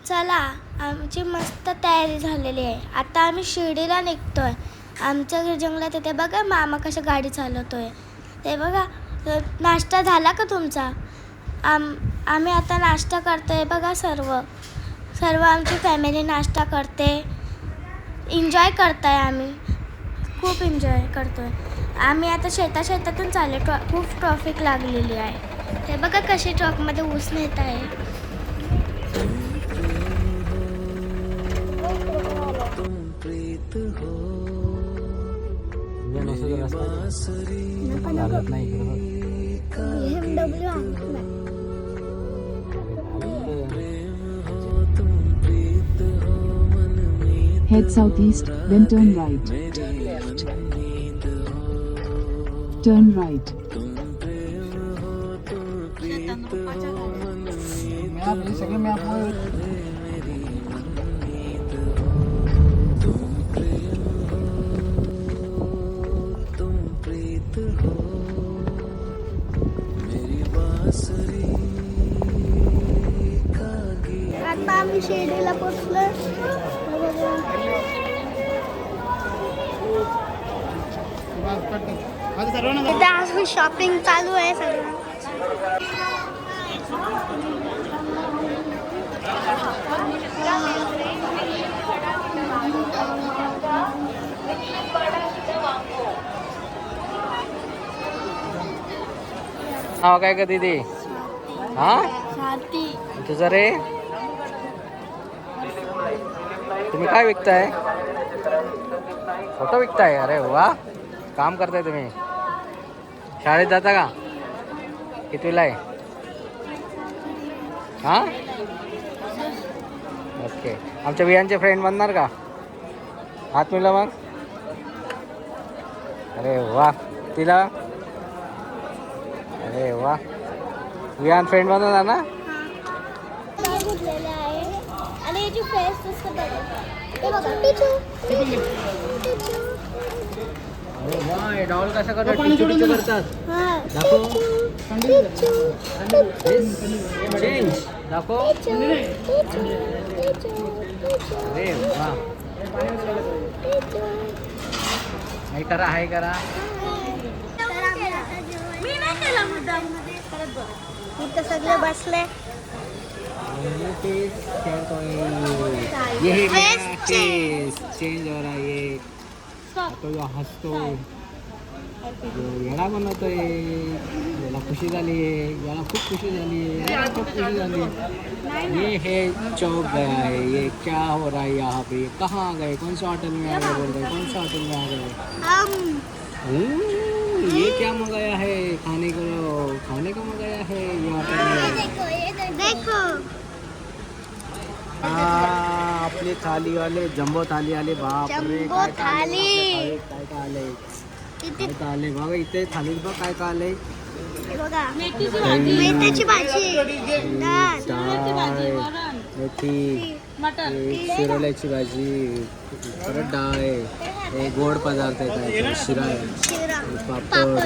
चला, आमची मस्त तयारी झालेली आहे. आता आम्ही शिर्डीला निघतोय. आमच्या जंगलात ते बघा मामा कशा गाडी चालवतोय ते बघा. नाश्ता झाला का तुमचा? आम्ही आता नाश्ता करतोय बघा. सर्व आमची फॅमिली नाश्ता करते. एन्जॉय करताय आम्ही. खूप एन्जॉय करतोय. आम्ही आता शेतातून चालले. खूप ट्रॅफिक लागलेली आहे. ते बघा कशी ट्रकमध्ये ऊस नेत आहे. Head southeast, then turn right. Turn right. आता आम्ही शिर्डीला पोहोचलो. इथे अजून शॉपिंग चालू आहे सगळं. नाव काय का दीदी? हा तुझं रे? तुम्ही काय विकताय? फोटो विकताय? अरे वा, काम करताय तुम्ही. शाळेत जाता का? कितवीला आहे? हा ओके. आमच्या वियांचे फ्रेंड बनणार का? हात मिळला मग. अरे वा, तिला अरे वा, विहान फ्रेंड बनवणार ना? आणि याची फेस अरे वा, हे डॉल कसं करतात? दाखव. चेंज दाखव. अरे वा, हाय करा, हाय करा. इथं सगळे बसले. ये चेंज हो रहा है. ये तो जो हसतो याला बनवतोय, याला खुशी झाली आहे, याला खूप खुशी झाली आहे, याला खूप खुशी झाली आहे. ये है चौक गया है. ये क्या हो रहा है यहाँ पे? कहाँ गए? कौन सा होटल में आ गए? बोल रहे कौन सा होटल में आ गए? ये क्या मंगाया है? खाने को मंगाया है ये होटल में. देखो आपली थाली वाले, जम्बो थाली आले. बाप रे, जम्बो थाली. काय आले बघा इथे थालीत. बघ काय काय आलंय. बघा, मेथीची भाजी, डाळ, मेथी, शिरोल्याची भाजी, परत डाळ आहे, गोड पदार्थ आहे, काय शिरा आहे, पापड,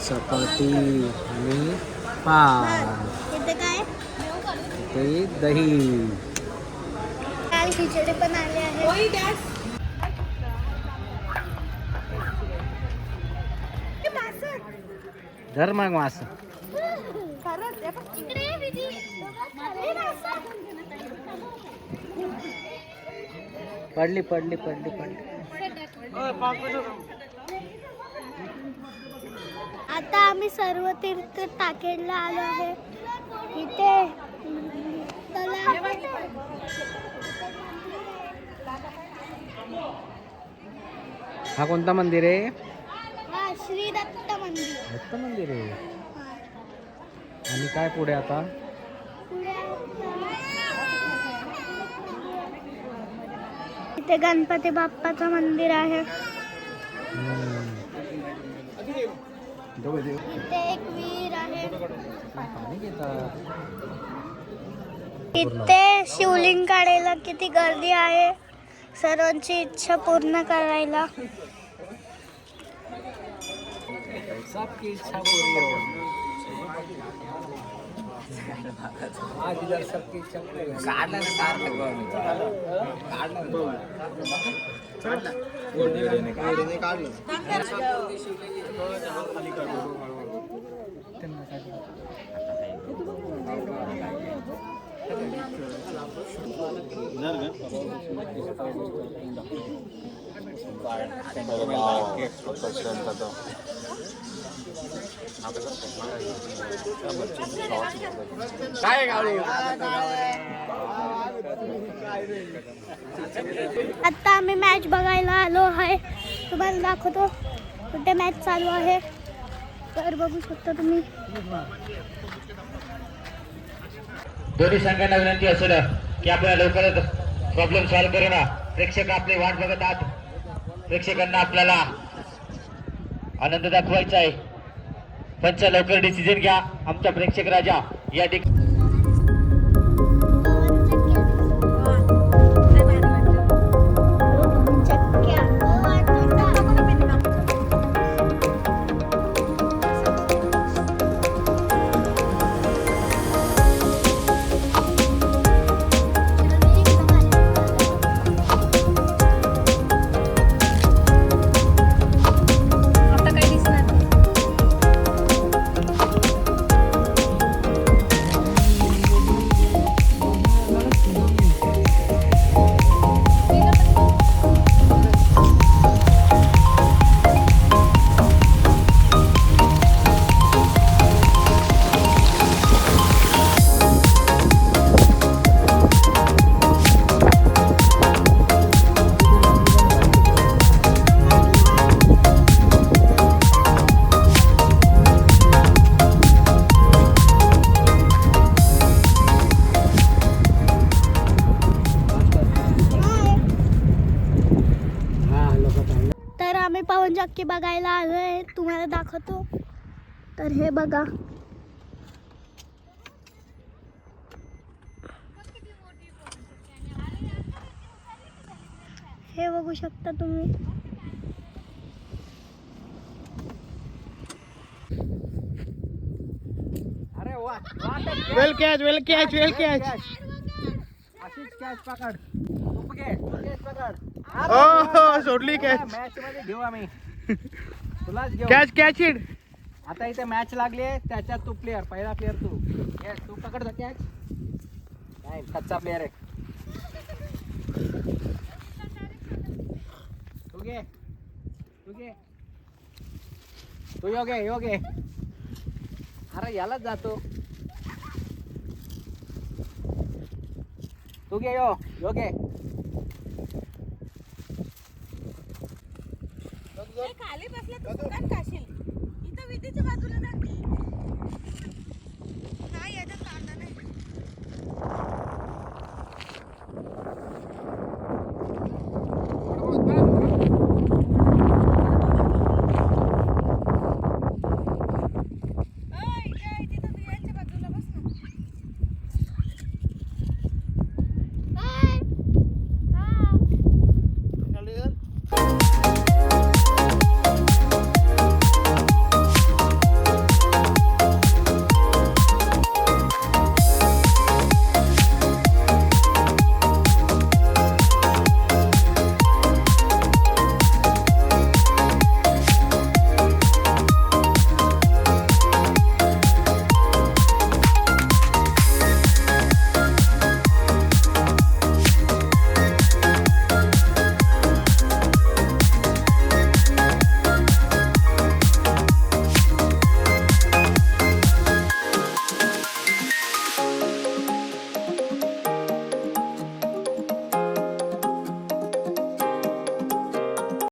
चपाती आणि पाव. इथे काय? ते दही. खिचडी पण आले आहे. धर मग मास. पडली. आता आम्ही सर्व तीर्थ टाकेडला आलो आहे. इथे हा कोणता मंदिर आहे? श्री दत्त मंदिर. दत्त मंदिर आहे. आणि काय पुढे आता? इथे गणपती बाप्पाचं मंदिर आहे. इथे एक विहीर आहे. इथे शिवलिंग काढायला किती गर्दी आहे. सर्वांची इच्छा पूर्ण करायला. सबकी इच्छा पूरी हो. आता आम्ही मॅच बघायला आलो आहे. तुम्हाला दाखवतो कुठे मॅच चालू आहे. तर बघू शकता तुम्ही. दोन्ही संघांना विनंती असेल की आपल्याला लवकरच प्रॉब्लेम सॉल्व्ह करू ना. प्रेक्षक आपली वाट बघत आहात. प्रेक्षकांना आपल्याला आनंद दाखवायचा आहे. पंच लवकर डिसिजन घ्या. आमचा प्रेक्षक राजा या ठिकाणी आम्ही पवन चक्की बघायला आलोय. तुम्हाला दाखवतो. तर हे बघा. हे बघू शकता तुम्ही. अरे वा, वेल कॅच वेल कॅच वेल कॅच. अशीच कॅच पकड. तू कॅच पकड. हो सोडली कॅच. मॅच मध्ये घेऊ आम्ही. तुलाच घेऊ. Catch catch it. आता इथे मॅच लागली आहे. त्याच्यात तू प्लेअर, पहिला प्लेअर तू. तू पकड कॅच. नाही, कच्चा प्लेअर आहे. तू घे. तू योगे. अरे यालाच जातो. तू घे योगे. खाली बसला तर सुकान काशील. इथं विधीच्या बाजूला ना. नाही याच्यात कांदा नाही.